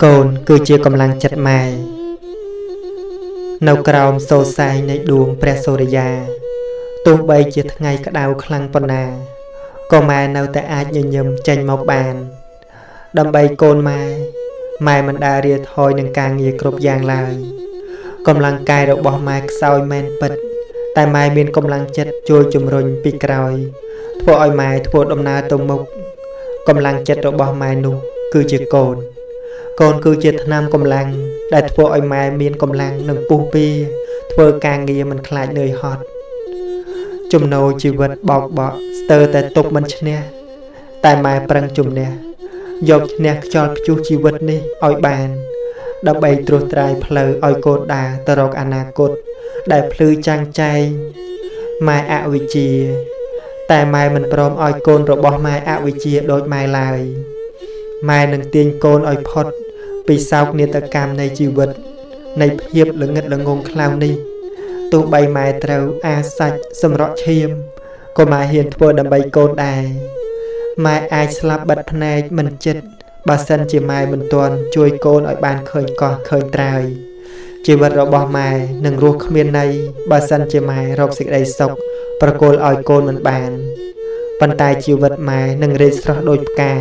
កូនគឺជាកម្លាំងចិត្តម៉ែនៅក្រោមសូរសែងនៃដួងព្រះសូរិយាទោះបីជាថ្ងៃក្តៅខ្លាំងប៉ុណ្ណាក៏ម៉ែនៅតែអាចញញឹមចេញមកបានដើម្បីកូនម៉ែមិនដែលរាថយនឹងការងារគ្រប់យ៉ាងឡើយកម្លាំងកាយរបស់ម៉ែខ្សោយមែនពិតតែម៉ែមានកម្លាំងចិត្តជួយជំរុញពីក្រោយធ្វើឲ្យម៉ែធ្វើដំណើរទៅមុខកម្លាំងចិត្តរបស់ម៉ែនោះគឺជាកូនគឺជាថ្នាំកម្លាំងដែលធ្វើឲ្យម៉ែមានកម្លាំងនិងពុះពៀធ្វើការងារមិនខ្លាចនឿយហត់ចំណូលជីវិតបោកបក់ស្ទើរតែទប់មិនឈ្នះតែម៉ែប្រឹងជំនះយកឈ្នះខ្យល់ព្យុះជីវិតនេះឲ្យបានដើម្បីត្រួសត្រាយផ្លូវឲ្យកូនដើរទៅរកអនាគតដែលភ្លឺចាំងចែងម៉ែអវិជ្ជាតែម៉ែមិនព្រមឲ្យកូនរបស់ម៉ែអវិជ្ជាដូចម៉ែឡើយម៉ែនឹងទាញកូនឲ្យផុតពីសោកនាដកម្មនៃជីវិតនៃភាពល្ងឹតល្ងងខ្លៅនេះទោះបីម៉ែត្រូវអាសាច់សម្រក់ឈាមក៏ម៉ែហ៊ានធ្វើដើម្បីកូនដែរម៉ែអាចស្លាប់បិទភ្នែកមិនចិត្តបើសិនជាម៉ែមិនទាន់ជួយកូនឲ្យបានឃើញកោះឃើញត្រើយជីវិតរបស់ម៉ែនឹងរស់គ្មានន័យបើសិនជាម៉ែរកសេចក្តីសុខប្រគល់ឲ្យកូនមិនបានប៉ុន្តែជីវិតម៉ែនឹងរីកស្រស់ដូចផ្កា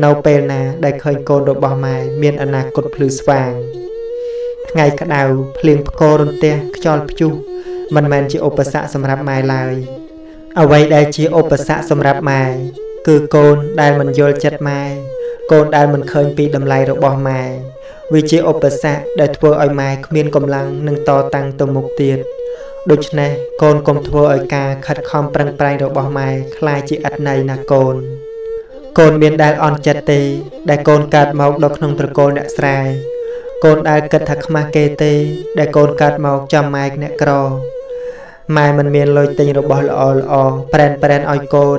នៅពេលណាដែលឃើញកូនរបស់ម៉ែមានអនាគតភ្លឺស្វាងថ្ងៃក្តៅភ្លៀងផ្គររន្ទះខ្យល់ព្យុះមិនមែនជាឧបសគ្គសម្រាប់ម៉ែឡើយអ្វីដែលជាឧបសគ្គសម្រាប់ម៉ែគឺកូនដែលមិនយល់ចិត្តម៉ែកូនដែលមិនឃើញពីតម្លៃរបស់ម៉ែវាជាឧបសគ្គដែលធ្វើឲ្យម៉ែគ្មានកម្លាំងនឹងតតាំងទៅមុខទៀតដូច្នេះកូនកុំធ្វើឲ្យការខិតខំប្រឹងប្រែងរបស់ម៉ែខ្លាចជាឥតន័យណាកូនមានដែលអន់ចិត្តទេដែលកូនកើតមកដល់ក្នុងត្រកូលអ្នកស្រែកូនដែលគិតថាខ្មាស់គេទេដែលកូនកើតមកចាំម៉ែអ្នកក្រម៉ែមិនមានលុយទិញរបស់ល្អប្រែនឲ្យកូន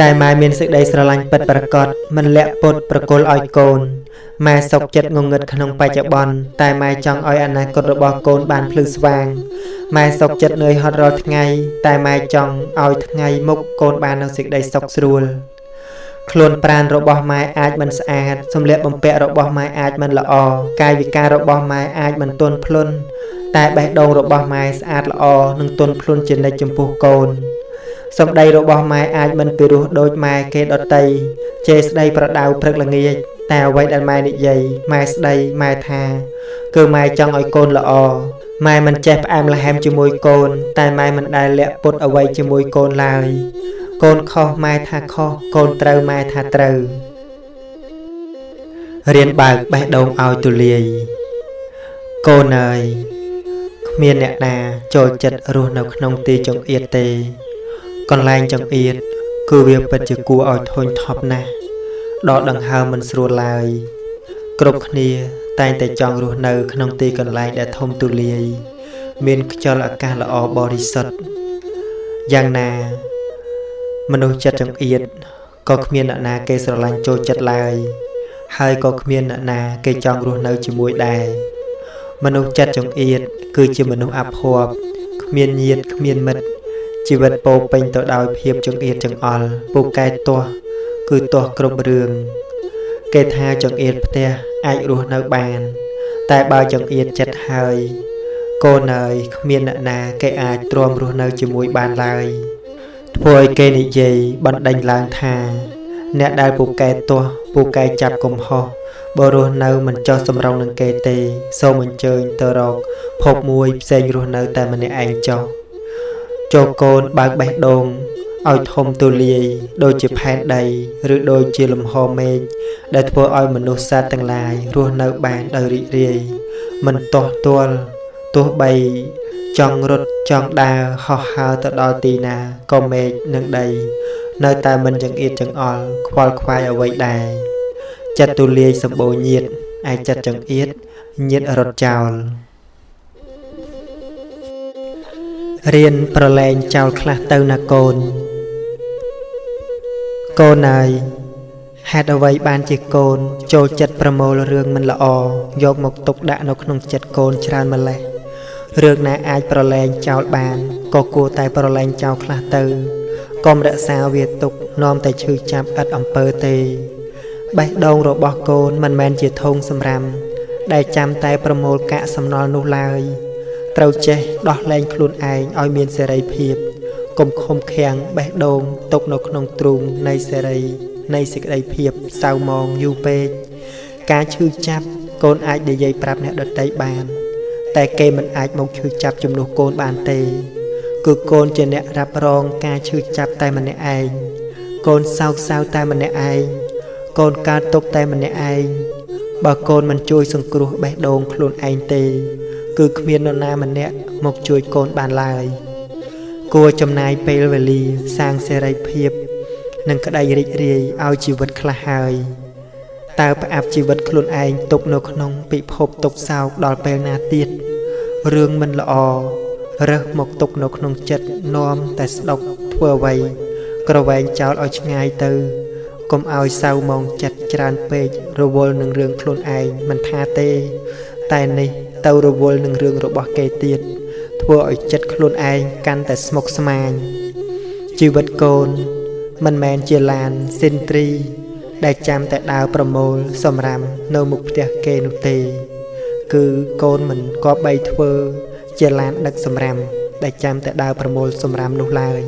តែម៉ែមានសេចក្តីស្រឡាញ់ពិតប្រាកដមិនលាក់ពុតប្រគល់ឲ្យកូនម៉ែសុខចិត្តងងឹតក្នុងបច្ចុប្បន្នតែម៉ែចង់ឲ្យអនាគតរបស់កូនបានភ្លឺស្វាងម៉ែសុខចិត្តនឿយហត់រាល់ថ្ងៃតែម៉ែចង់ឲ្យថ្ងៃមុខកូនបាននូវសេចក្តីសុខស្រួលខ្លួនប្រាណរបស់ម៉ែអាចមិនស្អាតសម្លៀកបំពាក់របស់ម៉ែអាចមិនល្អកាយវិការរបស់ម៉ែអាចមិនទន់ភ្លន់តែបេះដូងរបស់ម៉ែស្អាតល្អនិងទន់ភ្លន់ជានិច្ចចំពោះកូនសម្ដីរបស់ម៉ែអាចមិនពិរោះដូចម៉ែគេដតីជេរស្ដីប្រដៅព្រឹកល្ងាចតែអ្វីដែលម៉ែនិយាយម៉ែស្ដីម៉ែថាគឺម៉ែចង់ឲ្យកូនល្អម៉ែមិនចេះផ្អែមល្ហែមជាមួយកូនតែម៉ែមិនដែលលាក់ពុតអ្វីជាមួយកូនឡើយកូនខុសម៉ែថាខុសកូនត្រូវម៉ែថាត្រូវរៀនបើកបេះដូងឲ្យទូលាយកូនអើយគ្មានអ្នកណាចូលចិត្តរស់នៅក្នុងទីចង្អៀតទេកន្លែងចង្អៀតគឺវាពិតជាគួរឲ្យធុញថប់ណាស់ដកដង្ហើមមិនស្រួលឡើយគ្រប់គ្នាតែងតែចង់រស់នៅក្នុងទីកន្លែងដែលធំទូលាយមានខ្យល់អាកាសល្អបរិសុទ្ធយ៉ាងណាមនុស្សចិត្តចង្អៀតក៏គ្មានអ្នកណាគេស្រឡាញ់ចូលចិត្តឡើយហើយក៏គ្មានអ្នកណាគេចង់រស់នៅជាមួយដែរមនុស្សចិត្តចង្អៀតគឺជាមនុស្សអភ័ព្វគ្មានញាតិគ្មានមិត្តជីវិតពោពេញទៅដោយភាពចង្អៀតចង្អល់ពូកែទាស់គឺទាស់គ្រប់រឿងគេថាចង្អៀតផ្ទះអាចរស់នៅបានតែបើចង្អៀតចិត្តហើយកូនអើយគ្មានអ្នកណាគេអាចទ្រាំរស់នៅជាមួយបានឡើយធ្វើឲ្យគេនិយាយបណ្ដេញឡើងថាអ្នកដែលពូកែទាស់ពូកែចាប់កំហុសបើរស់នៅមិនចោះសម្រងនឹងគេទេសូមអញ្ជើញទៅរកភពមួយផ្សេងរស់នៅតែម្នាក់ឯងចោះចូលកូនបើកបេះដូងឲ្យធំទូលាយដូចជាផែនដីឬដូចជាលំហមេឃដែលធ្វើឲ្យមនុស្សសត្វទាំងឡាយរស់នៅបានដោយរីករាយមិនទាស់ទាល់ទោះបីចង់រត់ចង់ដើរហោះហើរទៅដល់ទីណាក៏មេឃនិងដីនៅតែមិនចង្អៀតចង្អល់ខ្វល់ខ្វាយអ្វីដែរចិត្តទូលាយសម្បូរញាតឯចិត្តចង្អៀតញាតរត់ចោលរៀនប្រឡែងចោលខ្លះទៅណាកូនកូនអើយហេតុអ្វីបានជាកូនចូលចិត្តប្រមូលរឿងមិនល្អយកមកទុកដាក់នៅក្នុងចិត្តកូនច្រើនម្ល៉េះរឿងណាអាចប្រឡែងចោលបានក៏គួរតែប្រឡែងចោលខ្លះទៅកុំរក្សាវាទុកនាំតែឈឺចាប់ឥតអំពើទេ បេះដូងរបស់កូនមិនមែនជាធុងសម្រាមដែលចាំតែប្រមូលកាកសំណល់នោះឡើយត្រូវចេះដោះលែងខ្លួនឯងឲ្យមានសេរីភាពកុំខំខាំងបេះដូងទុកនៅក្នុងទ្រូងនៃសេរីនៃសេចក្តីភាពសៅមងយូរពេកការឈឺចាប់កូនអាចនិយាយប្រាប់អ្នកដទៃបានតែគេមិនអាចមកឈឺចាប់ជំនួសកូនបានទេគឺកូនជាអ្នករ៉ាប់រងការឈឺចាប់តែម្នាក់ឯងកូនសោកសៅតែម្នាក់ឯងកូនកើតទុកតែម្នាក់ឯងបើកូនមិនជួយសង្គ្រោះបេះដូងខ្លួនឯងទេគឺគ្មាននរណាម្នាក់មកជួយកូនបានឡើយគួរចំណាយពេលវេលាសាងសេរីភាពនិងក្តីរីករាយឲ្យជីវិតខ្លះហើយតើផ្អាប់ជីវិតខ្លួនឯងទុកនៅក្នុងពិភពទុក្ខសោកដល់ពេលណាទៀតរឿងមិនល្អរើសមកទុកនៅក្នុងចិត្តនាំតែស្ដុកធ្វើអ្វីក្រវែងចោលឲ្យឆ្ងាយទៅកុំឲ្យសៅមងចិត្តច្រើនពេករវល់នឹងរឿងខ្លួនឯងមិនថាទេតែនេះទៅរវល់នឹងរឿងរបស់គេទៀតធ្វើឲ្យចិត្តខ្លួនឯងកាន់តែស្មុគស្មាញជីវិតកូនមិនមែនជាឡានស៊ីនទ្រីដែលចាំតែដើរប្រមូលសម្រាមនៅមុខផ្ទះគេនោះទេគឺកូនមិនគប្បីធ្វើជាឡានដឹកសម្រាមដែលចាំតែដើរប្រមូលសម្រាមនោះឡើយ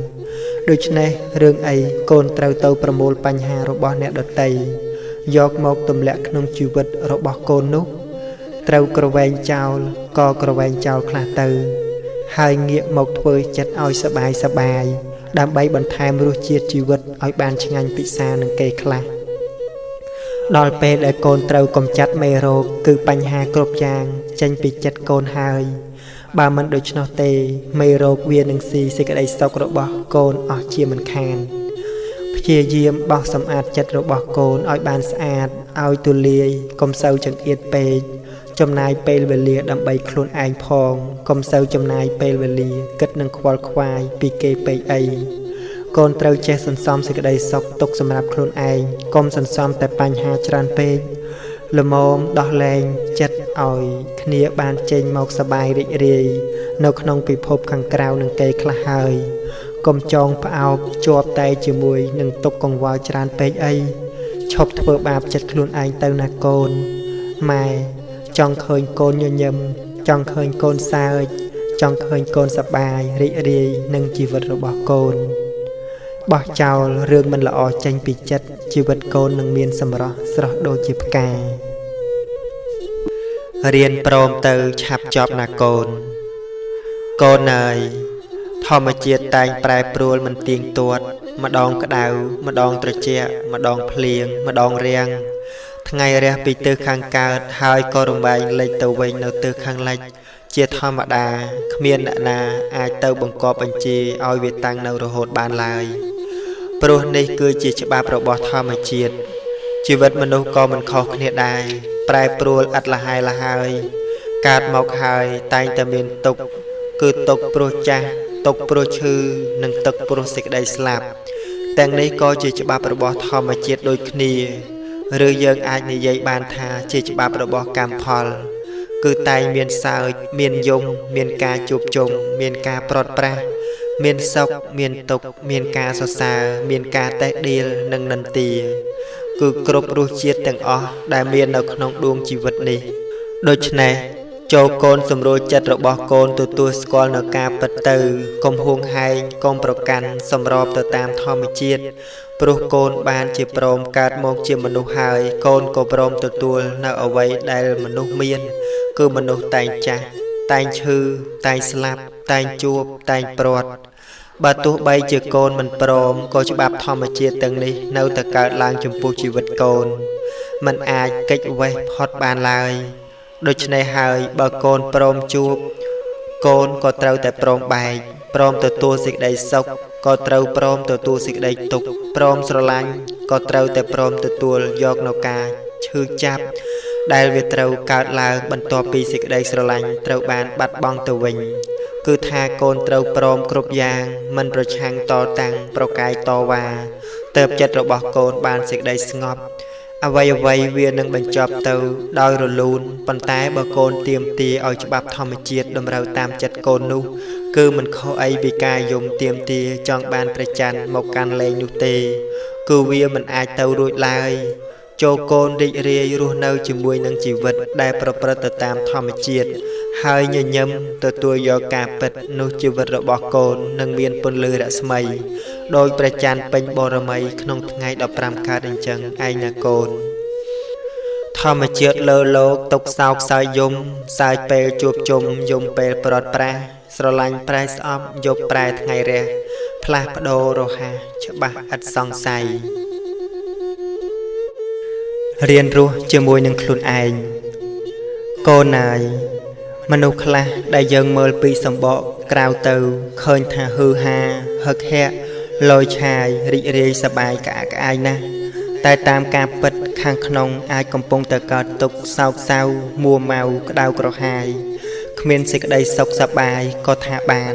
ដូច្នេះរឿងអីកូនត្រូវទៅប្រមូលបញ្ហារបស់អ្នកដទៃយកមកទម្លាក់ក្នុងជីវិតរបស់កូននោះត្រូវក្រវែងចោលក៏ក្រវែងចោលខ្លះទៅហើយងាកមកធ្វើចិត្តឲ្យសบายដើម្បីបន្ថែមរសជាតិជីវិតឲ្យបានឆ្ងាញ់ពិសានឹងគេខ្លះដល់ពេលដែលកូនត្រូវកំចាត់មេរោគគឺបញ្ហាគ្រប់យ៉ាងចេញពីចិត្តកូនហើយបើមិនដូច្នោះទេមេរោគវានឹងស៊ីសេចក្តីសុខរបស់កូនអស់ជាមិនខានព្យាយាមបោសសម្អាតចិត្តរបស់កូនឲ្យបានស្អាតឲ្យទូលាយកុំសូវចង្អៀតពេកចំណាយពេលវេលាដើម្បីខ្លួនឯងផងកុំសូវចំណាយពេលវេលាគិតនឹងខ្វល់ខ្វាយពីគេពេកអីកូនត្រូវចេះសន្សំសេចក្តីសុខទុកសម្រាប់ខ្លួនឯងកុំសន្សំតែបញ្ហាច្រើនពេកល្មមដោះលែងចិត្តឲ្យគ្នាបានចេញមកសบายរីករាយនៅក្នុងពិភពខាងក្រៅនឹងគេខ្លះហើយកុំចងផ្អោបជាប់តែជាមួយនឹងទុកកង្វល់ច្រើនពេកអីឈប់ធ្វើបាបចិត្តខ្លួនឯងទៅណាកូនម៉ែចង់ឃើញកូនញញឹមចង់ឃើញកូនសើចចង់ឃើញកូនសប្បាយរីករាយនឹងជីវិតរបស់កូនបោះចោលរឿងមិនល្អចេញពីចិត្តជីវិតកូននឹងមានសម្រស់ស្រស់ដូចជាផ្ការៀនព្រមទៅឆាប់ចប់ណាកូនកូនអើយធម្មជាតិតែងប្រែប្រួលមិនទៀងទាត់ម្ដងក្តៅម្ដងត្រជាក់ម្ដងភ្លៀងម្ដងរាំងថ្ងៃរះពីទិសខាងកើតហើយក៏រំលែងលេចទៅវិញនៅទិសខាងលិចជាធម្មតាគ្មានអ្នកណាអាចទៅបង្កប់បញ្ជាឲ្យវាតាំងនៅរហូតបានឡើយព្រោះនេះគឺជាច្បាប់របស់ធម្មជាតិជីវិតមនុស្សក៏មិនខុសគ្នាដែរប្រែប្រួលឥតលហើយលហើយកើតមកហើយតែងតែមានទុក្ខគឺទុក្ខព្រោះចាស់ទុក្ខព្រោះឈឺនិងទុក្ខព្រោះសេចក្តីស្លាប់ទាំងនេះក៏ជាច្បាប់របស់ធម្មជាតិដូចគ្នាឬយើងអាចនិយាយបានថាជាច្បាប់របស់កម្មផលគឺតែងមានសើចមានយំមានការជួបជុំមានការប្រត់ប្រាស់មានសុខមានទុក្ខមានការសរសើរមានការតេះដៀលនិងនិន្ទាគឺគ្រប់រសជាតិទាំងអស់ដែលមាននៅក្នុងដួងជីវិតនេះដូច្នេះចូលកូនសម្រួលចិត្តរបស់កូនទទួលស្គាល់នៅការពិតទៅកុំហួងហែងកុំប្រកាន់សម្របទៅតាមធម្មជាតិព្រោះកូនបានជាព្រមកើតមកជាមនុស្សហើយកូនក៏ព្រមទទួលនៅអ្វីដែលមនុស្សមានគឺមនុស្សតែងចាស់តែងឈឺតែងស្លាប់តែងជួបតែងព្រាត់បើទោះបីជាកូនមិនព្រមក៏ច្បាប់ធម្មជាតិទាំងនេះនៅតែកើតឡើងចំពោះជីវិតកូនមិនអាចគេចវេះផុតបានឡើយដូច្នេះហើយបើកូនព្រមជួបកូនក៏ត្រូវតែព្រមបែកព្រមទទួលសេចក្តីសុខក៏ត្រូវព្រមទទួលសេចក្តីទុក្ខព្រមស្រឡាញ់ក៏ត្រូវតែព្រមទទួលយកនៅការឈឺចាប់ដែលវាត្រូវកើតឡើងបន្ទាប់ពីសេចក្តីស្រឡាញ់ត្រូវបានបាត់បង់ទៅវិញគឺថាកូនត្រូវព្រមគ្រប់យ៉ាងមិនប្រឆាំងតតាំងប្រកែកតវ៉ាទើបចិត្តរបស់កូនបានសេចក្តីស្ងប់អ្វីវានឹងបញ្ចប់ទៅដោយរលូនប៉ុន្តែបើកូនទាមទារឲ្យច្បាប់ធម្មជាតិតម្រូវតាមចិត្តកូននោះគឺមិនខុសអីពីការយំទាមទារចង់បានព្រះច័ន្ទមកកាន់លែងនោះទេគឺវាមិនអាចទៅរួចឡើយ ចូលកូនរីករាយរស់នៅជាមួយនឹងជីវិតដែលប្រព្រឹត្តទៅតាមធម្មជាតិហើយញញឹមទទួលយកការពិតនោះជីវិតរបស់កូននឹងមានពន្លឺរស្មីដោយព្រះច័ន្ទពេញបរមីក្នុងថ្ងៃ15កើតអញ្ចឹងឯងណាកូនធម្មជាតិលើលោកទុកសោកសៅយំសាយពេលជួបជុំយំពេលប្រត់ប្រាស់ស្រឡាញ់ប្រែស្អប់យប់ប្រែថ្ងៃរះផ្លាស់ប្ដូររហ័សច្បាស់ឥតសង្ស័យរៀនរស់ជាមួយនឹងខ្លួនឯងកូនណាយមនុស្សខ្លះដែលយើងមើលពីសម្បកក្រៅទៅឃើញថាហឺហាហឹកហាក់លយឆាយរីករាយសប្បាយក្អាកក្អាយណាស់តែតាមការពិតខាងក្នុងអាចកំពុងតែកើតទុក្ខសោកសៅមួម៉ៅក្តៅក្រហាយគ្មានសេចក្តីសុខសប្បាយក៏ថាបាន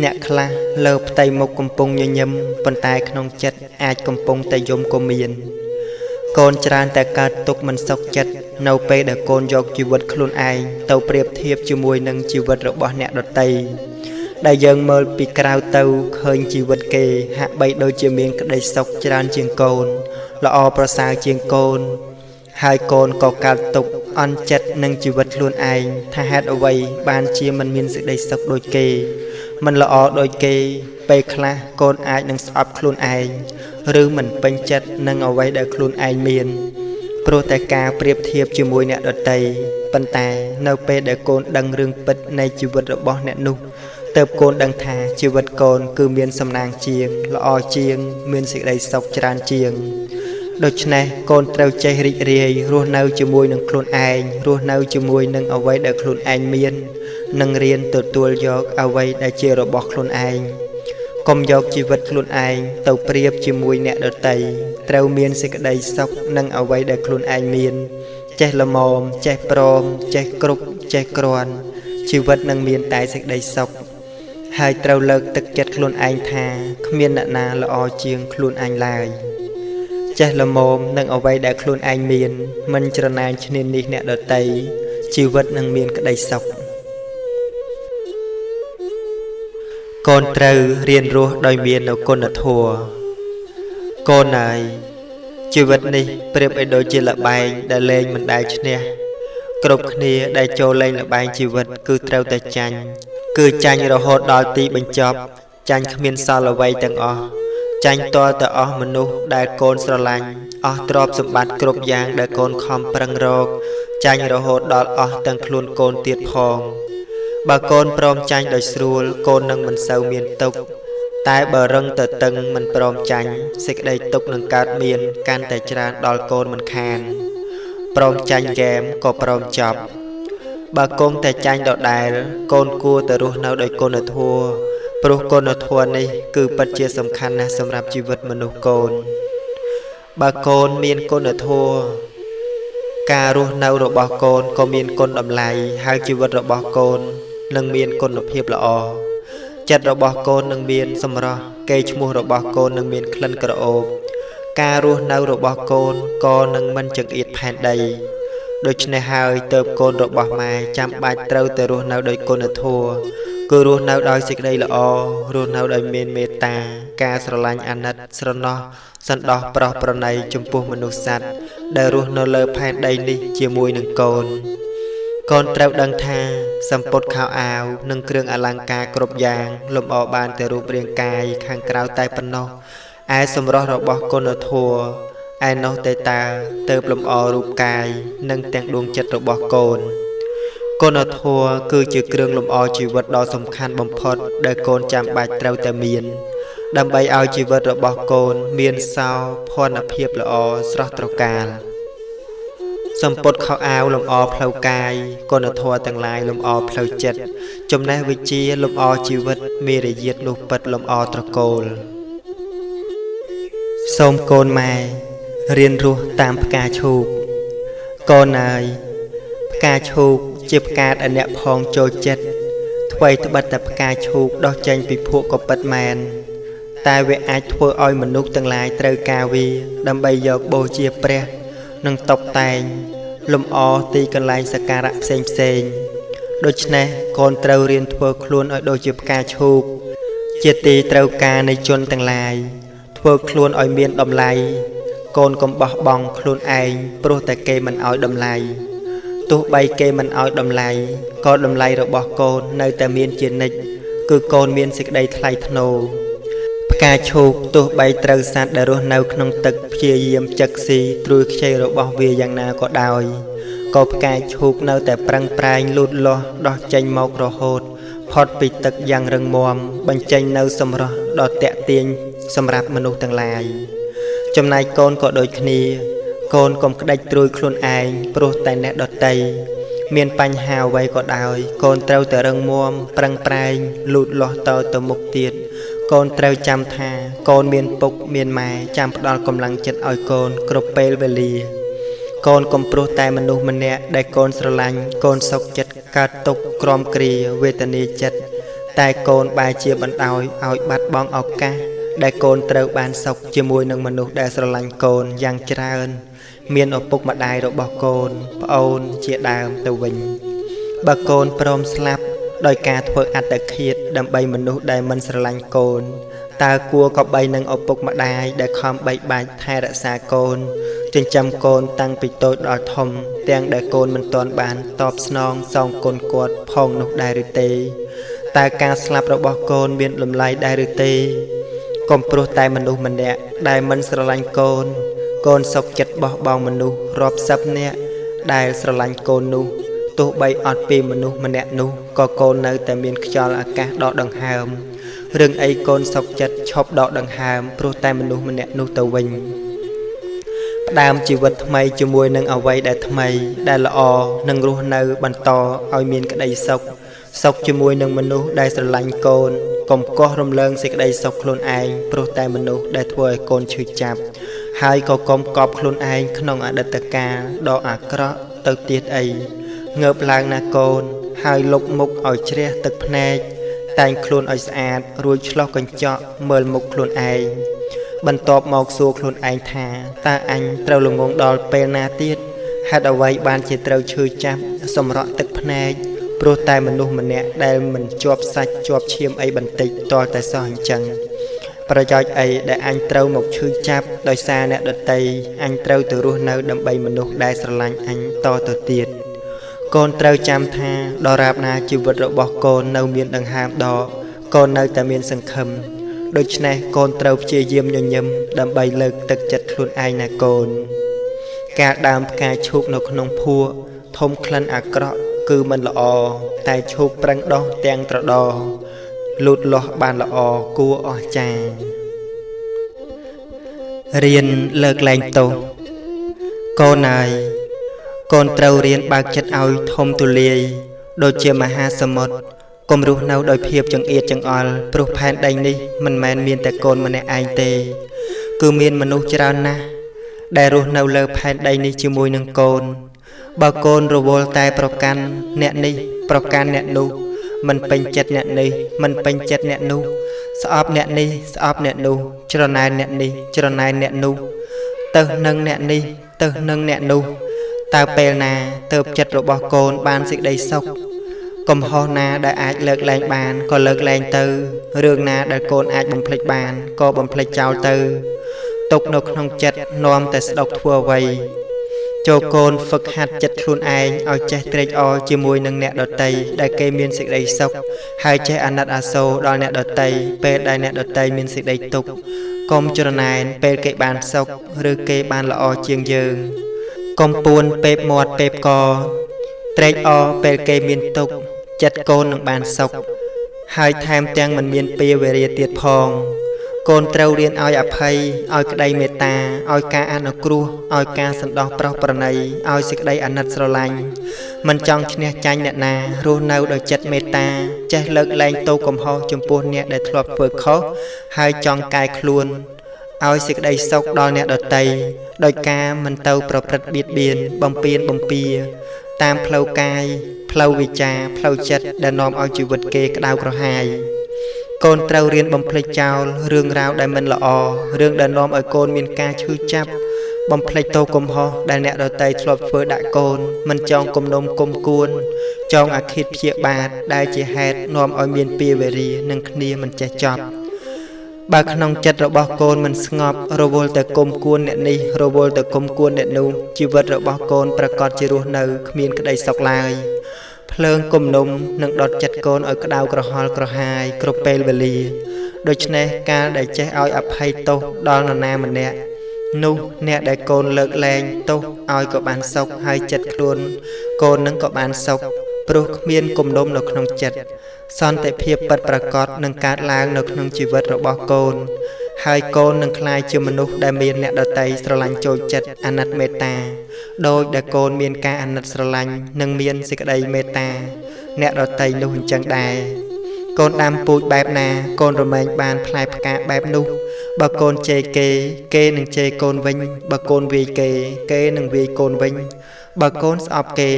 អ្នកខ្លះលើផ្ទៃមុខកំពុងញញឹមប៉ុន្តែក្នុងចិត្តអាចកំពុងតែយំក៏មានកូនច្រើនតែកើតទុក្ខមិនសុខចិត្តនៅពេលដែលកូនយកជីវិតខ្លួនឯងទៅប្រៀបធៀបជាមួយនឹងជីវិតរបស់អ្នកដទៃដែលយើងមើលពីក្រៅទៅឃើញជីវិតគេហាក់បីដូចជាមានក្តីសុខច្រើនជាងកូនល្អប្រសើរជាងកូនហើយកូនក៏កើតទុក្ខអន់ចិត្តនឹងជីវិតខ្លួនឯងថាហេតុអ្វីបានជាមិនមានសេចក្តីសុខដូចគេមិនល្អដូចគេពេលខ្លះកូនអាចនឹងស្អប់ខ្លួនឯងឬមិនពេញចិត្តនឹងអ្វីដែលខ្លួនឯងមានព្រោះតែការប្រៀបធៀបជាមួយអ្នកដទៃប៉ុន្តែនៅពេលដែលកូនដឹងរឿងពិតនៃជីវិតរបស់អ្នកនោះទើបកូនដឹងថាជីវិតកូនគឺមានសំណាងជាងល្អជាងមានសេចក្តីសុខច្រើនជាងដូច្នេះកូនត្រូវចេះរីករាយរស់នៅជាមួយនឹងខ្លួនឯងរស់នៅជាមួយនឹងអ្វីដែលខ្លួនឯងមាននិងរៀនទទួលយកអ្វីដែលជារបស់ខ្លួនឯងកុំយកជីវិតខ្លួនឯងទៅប្រៀបជាមួយអ្នកដទៃត្រូវមានសេចក្តីសុខនឹងអ្វីដែលខ្លួនឯងមានចេះល្មមចេះព្រមចេះគ្រប់ចេះគ្រាន់ជីវិតនឹងមានតែសេចក្តីសុខហើយត្រូវលើកទឹកចិត្តខ្លួនឯងថាគ្មានអ្នកណាល្អជាងខ្លួនឯងឡើយចេះល្មមនឹងអ្វីដែលខ្លួនឯងមានមិនច្រណែនឈ្នានីសអ្នកដទៃជីវិតនឹងមានក្តីសុខកូនត្រូវរៀនរស់ដោយមាននូវគុណធម៌កូនហើយជីវិតនេះប្រៀបឲ្យដូចជាល្បែងដែលលេងមិនដែលឈ្នះគ្រប់គ្នាដែលចូលលេងល្បែងជីវិតគឺត្រូវតែចាញ់គឺចាញ់រហូតដល់ទីបញ្ចប់ចាញ់គ្មានសល់អ្វីទាំងអស់ចាញ់ទាល់តែអស់មនុស្សដែលកូនស្រឡាញ់អស់ទ្រព្យសម្បត្តិគ្រប់យ៉ាងដែលកូនខំប្រឹងរកចាញ់រហូតដល់អស់ទាំងខ្លួនកូនទៀតផងបើកូនព្រមចាញ់ដោយស្រួលកូននឹងមិនសូវមានទុក្ខតែបើរឹងទៅតឹងមិនព្រមចាញ់សេចក្តីទុក្ខនឹងកើតមានកាន់តែច្រើនដល់កូនមិនខានព្រមចាញ់ហ្គេមក៏ព្រមចប់បើគង់តែចាញ់ដដែលកូនគួរតែរស់នៅដោយគុណធម៌ព្រោះគុណធម៌នេះគឺពិតជាសំខាន់ណាស់សម្រាប់ជីវិតមនុស្សកូនបើកូនមានគុណធម៌ការរស់នៅរបស់កូនក៏មានគុណតម្លៃហើយជីវិតរបស់កូននឹងមានគុណភាពល្អចិត្តរបស់កូននឹងមានសម្រស់កេរ្តិ៍ឈ្មោះរបស់កូននឹងមានក្លិនក្រអូបការរស់នៅរបស់កូនក៏នឹងមិនចង្អៀតផែនដីដូច្នេះហើយទើបកូនរបស់ម៉ែចាំបាច់ត្រូវតែរស់នៅដោយគុណធម៌គឺរស់នៅដោយសេចក្តីល្អរស់នៅដោយមានមេត្តាការស្រឡាញ់អាណិតស្រណោះសន្តោសប្រោសប្រណីចំពោះមនុស្សសត្វដែលរស់នៅលើផែនដីនេះជាមួយនឹងកូនកូនត្រូវដឹងថាសម្ពុតខោអាវនិងគ្រឿងអលង្ការគ្រប់យ៉ាងលម្អបានតែរូបរាងកាយខាងក្រៅតែប៉ុណ្ណោះឯសម្រស់របស់គុណធម៌ឯនោះតែតើទៅលម្អរូបកាយនិងទាំងដួងចិត្តរបស់កូនគុណធម៌គឺជាគ្រឿងលម្អជីវិតដ៏សំខាន់បំផុតដែលកូនចាំបាច់ត្រូវតែមានដើម្បីឲ្យជីវិតរបស់កូនមានសោភ័ណភាពល្អស្រស់ត្រកាលសម្ពុតខោអាវលម្អផ្លូវកាយគុណធម៌ទាំងឡាយលម្អផ្លូវចិត្តចំណេះវិជ្ជាលម្អជីវិតមេរយាទនោះពិតលម្អត្រកូលសូមកូនម៉ែរៀនរស់តាមផ្កាឈូកកូនអើយផ្កាឈូកជាផ្កាដែលអ្នកផងចូលចិត្តថ្មីត្បិតតែផ្កាឈូកដោះចេញពីភក់ក៏ពិតមែនតែវាអាចធ្វើឲ្យមនុស្សទាំងឡាយត្រូវការវាដើម្បីយកបូជាព្រះនិងតុបតែងលម្អទីកន្លែងសក្ការៈផ្សេងដូច្នេះកូនត្រូវរៀនធ្វើខ្លួនឲ្យដូចជាផ្កាឈូកជាទីត្រូវការនៃជនទាំងឡាយធ្វើខ្លួនឲ្យមានតម្លៃ côn cầm bó bong khuôn anh pro tại kê mình ỏi đầm lầy tu bay kê mình ỏi đầm lầy có đầm lầy rồi bỏ côn nơi ta miên chiến nịch cứ côn miên xích đây thay thô ca chụp tu bay trâu sát để rồi nấuក្នុងទឹកព្យាយាមចឹកស៊ីត្រួយខ្ចីរបស់វាយ៉ាងណាក៏ដោយក៏ផ្កាឈូកនៅតែប្រឹងប្រែងលូតលាស់ដោះចេញមករហូតផុតពីទឹកយ៉ាងរឹងមាំបញ្ចេញនៅសម្រស់ដ៏តាក់ទាញសម្រាប់មនុស្សទាំងឡាយចំណែកកូនក៏ដូចគ្នាកូនកុំក្តិចត្រួយខ្លួនឯងព្រោះតែអ្នកដតីមានបញ្ហាអ្វីក៏ដោយកូនត្រូវតែរឹងមាំប្រឹងប្រែងលូតលាស់តទៅមុខទៀតកូនត្រូវចាំថាកូនមានពុកមានម៉ែចាំផ្ដល់កម្លាំងចិត្តឲ្យកូនគ្រប់ពេលវេលាកូនកុំព្រោះតែមនុស្សម្នាក់ដែលកូនស្រឡាញ់កូនសុខចិត្តកើតទុក្ខក្រំគ្រាវេទនាចិត្តតែកូនបែរជាបណ្ដោយឲ្យបាត់បង់ឱកាសដែលកូនត្រូវបានសុខជាមួយនឹងមនុស្សដែលស្រឡាញ់កូនយ៉ាងច្រើនមានឪពុកម្ដាយរបស់កូនប្អូនជាដើមទៅវិញបើកូនព្រមស្លាប់ដោយការធ្វើអត្តឃាតដើម្បីមនុស្សដែលមិនស្រឡាញ់កូនតើគួរក៏បីនឹងឪពុកម្ដាយដែលខំបែកបាច់ថែរក្សាកូនចិញ្ចឹមកូនតាំងពីតូចដល់ធំទាំងដែលកូនមិនទាន់បានតបស្នងសងគុណគាត់ផងនោះដែរឬទេតើការស្លាប់របស់កូនមានតម្លៃដែរឬទេកុំព្រោះតែមនុស្សម្នាក់ដែលមិនស្រឡាញ់កូនកូនសុខចិត្តបោះបង់មនុស្សរាប់សិបនាក់ដែលស្រឡាញ់កូននោះទោះបីអត់ពីមនុស្សម្នាក់នោះក៏កូននៅតែមានខ្យល់អាកាសដកដង្ហើមរឿងអីកូនសុខចិត្តឈប់ដកដង្ហើមព្រោះតែមនុស្សម្នាក់នោះទៅវិញផ្ដើមជីវិតថ្មីជាមួយនឹងអ្វីដែលថ្មីដែលល្អនឹងរស់នៅបន្តឲ្យមានក្តីសុខជាមួយនឹងមនុស្សដែលស្រឡាញ់កូនកុំកោះរំលើងសេចក្តីសុខខ្លួនឯងព្រោះតែមនុស្សដែលធ្វើឲ្យកូនឈឺចាប់ហើយក៏កុំកប់ខ្លួនឯងក្នុងអតីតកាលដ៏អាក្រក់ទៅទៀតអីងើបឡើងណាកូនហើយលុបមុខឲ្យជ្រះទឹកភ្នែកតែងខ្លួនឲ្យស្អាតរួចឆ្លោះកញ្ចក់មើលមុខខ្លួនឯងបន្ទាប់មកសួរខ្លួនឯងថាតើអញត្រូវល្ងងដល់ពេលណាទៀតហេតុអ្វីបានជាត្រូវឈឺចាប់សម្រក់ទឹកភ្នែកព្រោះតែមនុស្សម្នាក់ដែលមិនជាប់សាច់ជាប់ឈាមអីបន្តិចតតែសោះអញ្ចឹងប្រយោជន៍អីដែលអញត្រូវមកឈឺចាប់ដោយសារអ្នកដតីអញត្រូវទៅរស់នៅដើម្បីមនុស្សដែលស្រឡាញ់អញតទៅទៀតកូនត្រូវចាំថាដរាបណាជីវិតរបស់កូននៅមានដង្ហើមដកកូននៅតែមានសង្ឃឹមដូច្នេះកូនត្រូវព្យាយាមញញឹមដើម្បីលើកទឹកចិត្តខ្លួនឯងណាកូនការដើមផ្កាឈូកនៅក្នុងភក់ធំក្លិនអាក្រក់គឺមិនល្អតែឈូកប្រឹងដោះទាំងត្រដោលូតលាស់បានល្អគួរអស្ចារ្យរៀនលើកលែងទោសកូនហើយកូនត្រូវរៀនបើកចិត្តឲ្យធំទូលាយដូចជាមហាសមុទ្រកុំរស់នៅដោយភាពចង្អៀតចង្អល់ព្រោះផែនដីនេះមិនមែនមានតែកូនម្នាក់ឯងទេគឺមានមនុស្សច្រើនណាស់ដែលរស់នៅលើផែនដីនេះជាមួយនឹងកូនបើកូនរវល់តែប្រកាន់អ្នកនេះប្រកាន់អ្នកនោះមិនពេញចិត្តអ្នកនេះមិនពេញចិត្តអ្នកនោះស្អប់អ្នកនេះស្អប់អ្នកនោះច្រណែនអ្នកនេះច្រណែនអ្នកនោះទៅនឹងអ្នកនេះទៅនឹងអ្នកនោះតើពេលណាទើបចិត្តរបស់កូនបានសេចក្តីសុខកំហុសណាដែលអាចលើកលែងបានក៏លើកលែងទៅរឿងណាដែលកូនអាចបំភ្លេចបានក៏បំភ្លេចចោលទៅទុកនៅក្នុងចិត្តនាំតែស្ដុកធ្វើអ្វីចូលកូនហ្វឹកហាត់ចិត្តខ្លួនឯងឲ្យចេះត្រេកអរជាមួយនឹងអ្នកដតីដែលគេមានសេចក្តីសុខហើយចេះអាណិតអាសូរដល់អ្នកដតីពេលដែលអ្នកដតីមានសេចក្តីទុក្ខកុំច្រណែនពេលគេបានសុខឬគេបានល្អជាងយើងកុំពួនពេបមាត់ពេបកត្រេកអរពេលគេមានទុក្ខចិត្តកូននឹងបានសុខហើយថែមទាំងមិនមានពាវេរាទៀតផងកូនត្រូវរៀនឲ្យអភ័យឲ្យក្តីមេត្តាឲ្យការអនុគ្រោះឲ្យការសន្តោសប្រោសប្រណីឲ្យសេចក្តីអាណិតស្រឡាញ់មិនចង់ឈ្នះចាញ់អ្នកណារស់នៅដោយចិត្តមេត្តាចេះលើកលែងទោសកំហុសចំពោះអ្នកដែលធ្លាប់ធ្វើខុសហើយចង់កែខ្លួនឲ្យសេចក្តីសុខដល់អ្នកដតីដោយការមិនទៅប្រព្រឹត្តបៀតបៀនបំពានបំពាតាមផ្លូវកាយផ្លូវវិជ្ជាផ្លូវចិត្តដែលនាំឲ្យជីវិតគេក្តៅក្រហាយកូនត្រូវរៀនបំភ្លេចចោលរឿងរ៉ាវដែលមិនល្អរឿងដែលនាំឲ្យកូនមានការឈឺចាប់បំភ្លេចទោសកំហុសដែលអ្នកដទៃធ្លាប់ធ្វើដាក់កូនមិនចងគំនុំគុំគួនចងអាឃាតព្យាបាទដែលជាហេតុនាំឲ្យមានពាវេរានឹងគ្នាមិនចេះចប់ បើក្នុងចិត្តរបស់កូនមិនស្ងប់រវល់តែគុំគួនអ្នកនេះរវល់តែគុំគួនអ្នកនោះជីវិតរបស់កូនប្រកាសជារស់នៅគ្មានក្តីសុខឡើយភ្លើងគំនុំនឹងដុតចិត្តកូនឲ្យក្តៅក្រហល់ក្រហាយគ្រប់ពេលវេលាដូច្នេះការដែលចេះឲ្យអភ័យទោសដល់នរណាម្នាក់នោះអ្នកដែលកូនលើកលែងទោសឲ្យក៏បានសុខហើយចិត្តខ្លួនកូននឹងក៏បានសុខព្រោះគ្មានគំនុំនៅក្នុងចិត្តសន្តិភាពពិតប្រាកដនឹងកើតឡើងនៅក្នុងជីវិតរបស់កូនហើយកូននឹងក្លាយជាមនុស្សដែលមានអ្នកដទៃស្រឡាញ់ចូលចិត្តអាណិតមេត្តាដោយដែលកូនមានការអាណិតស្រឡាញ់និងមានសេចក្តីមេត្តាអ្នកដទៃនោះអញ្ចឹងដែរកូនដាំពូជបែបណាកូនរមែងបានផ្លែផ្កាបែបនោះបើកូនជេរគេនឹងជេរកូនវិញបើកូនវាយគេនឹងវាយកូនវិញបើកូនស្អប់គេ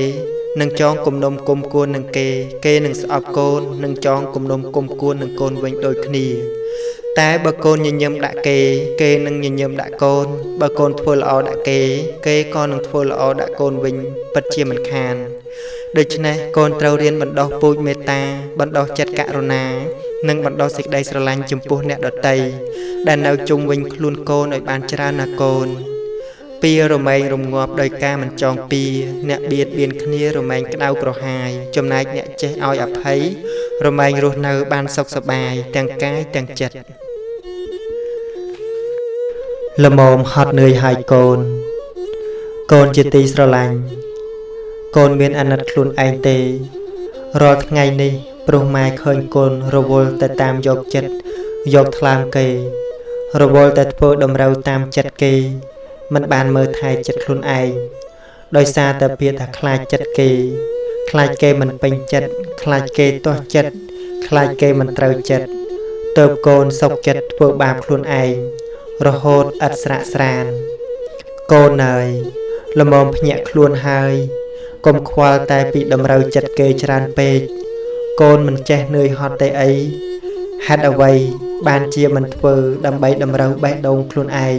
នឹងចងគំនុំគុំគួននឹងគេនឹងស្អប់កូននឹងចងគំនុំគុំគួននឹងកូនវិញដូចគ្នាតែបើកូនញញឹមដាក់គេនឹងញញឹមដាក់កូនបើកូនធ្វើល្អដាក់គេក៏នឹងធ្វើល្អដាក់កូនវិញពិតជាមិនខានដូច្នេះកូនត្រូវរៀនបណ្ដោះពូជមេត្តាបណ្ដោះចិត្តករុណានិងបណ្ដោះសេចក្តីស្រឡាញ់ចំពោះអ្នកដទៃដែលនៅជុំវិញខ្លួនកូនឲ្យបានច្រើនណាកូនពីរមែងរងាប់ដោយការមិនចងពៀអ្នកបៀតបៀនគ្នារមែងក្តៅក្រហាយចំណែកអ្នកចេះឲ្យអភ័យរមែងរស់នៅបានសុខសប្បាយទាំងកាយទាំងចិត្តល្មមហត់នឿយហើយកូនជាទីស្រឡាញ់កូនមានអាណិតខ្លួនឯងទេរាល់ថ្ងៃនេះព្រោះម៉ែឃើញកូនរវល់តែតាមយកចិត្តយកថ្លើមគេរវល់តែធ្វើតម្រូវតាមចិត្តគេមិនបានមើលថែចិត្តខ្លួនឯងដោយសារតែពាក្យថាខ្លាចចិត្តគេខ្លាចគេមិនពេញចិត្តខ្លាចគេទាស់ចិត្តខ្លាចគេមិនត្រូវចិត្តទើបកូនសុកចិត្តធ្វើបាបខ្លួនឯងរហូតឥតស្រាកស្រានកូនអើយល្មមភ្ញាក់ខ្លួនហើយកុំខ្វល់តែពីតម្រូវចិត្តគេច្រើនពេកកូនមិនចេះនឿយហត់ទេអីហេតុអ្វីបានជាមិនធ្វើដើម្បីតម្រូវបេះដូងខ្លួនឯង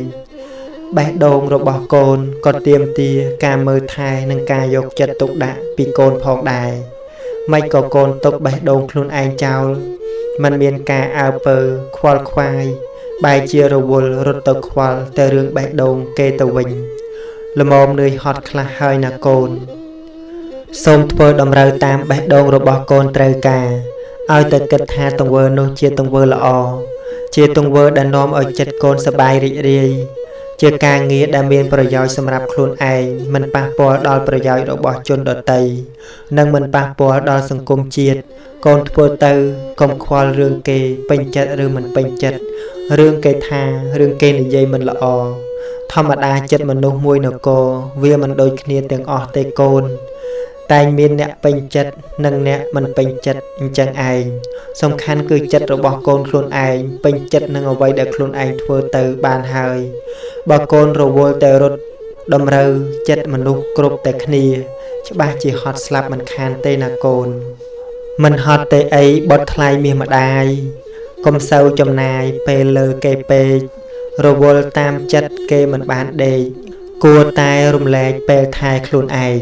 បេះដូងរបស់កូនក៏ទាមទារការមើលថែនិងការយកចិត្តទុកដាក់ពីកូនផងដែរមិនក៏កូនទុកបេះដូងខ្លួនឯងចោលមិនមានការអើពើខ្វល់ខ្វាយបែរជារវល់រត់ទៅខ្វល់តែរឿងបេះដូងគេទៅវិញល្មមនឿយហត់ខ្លះហើយណាកូនសូមធ្វើតម្រូវតាមបេះដូងរបស់កូនត្រូវការឲ្យតែគិតថាទង្វើនោះជាទង្វើល្អជាទង្វើដែលនាំឲ្យចិត្តកូនសប្បាយរីករាយជាការងារដែលមានប្រយោជន៍សម្រាប់ខ្លួនឯងមិនប៉ះពាល់ដល់ប្រយោជន៍របស់ជនដទៃនិងមិនប៉ះពាល់ដល់សង្គមជាតិកូនធ្វើទៅកុំខ្វល់រឿងគេពេញចិត្តឬមិនពេញចិត្តរឿងគេថារឿងគេនិយាយមិនល្អធម្មតាចិត្តមនុស្សមួយនគរវាមិនដូចគ្នាទាំងអស់ទេកូនតែមានអ្នកពេញចិត្តនិងអ្នកមិនពេញចិត្តអញ្ចឹងឯងសំខាន់គឺចិត្តរបស់កូនខ្លួនឯងពេញចិត្តនឹងអ្វីដែលខ្លួនឯងធ្វើទៅបានហើយបើកូនរវល់តែរត់តម្រូវចិត្តមនុស្សគ្រប់តែគ្នាច្បាស់ជាហត់ស្លាប់មិនខានទេណាកូនមិនហត់ទេអីបុតថ្លៃមាសម្ដាយកុំសូវចំណាយពេលលើគេពេករវល់តាមចិត្តគេមិនបានដេកគួរតែរំលែកពេលថែខ្លួនឯង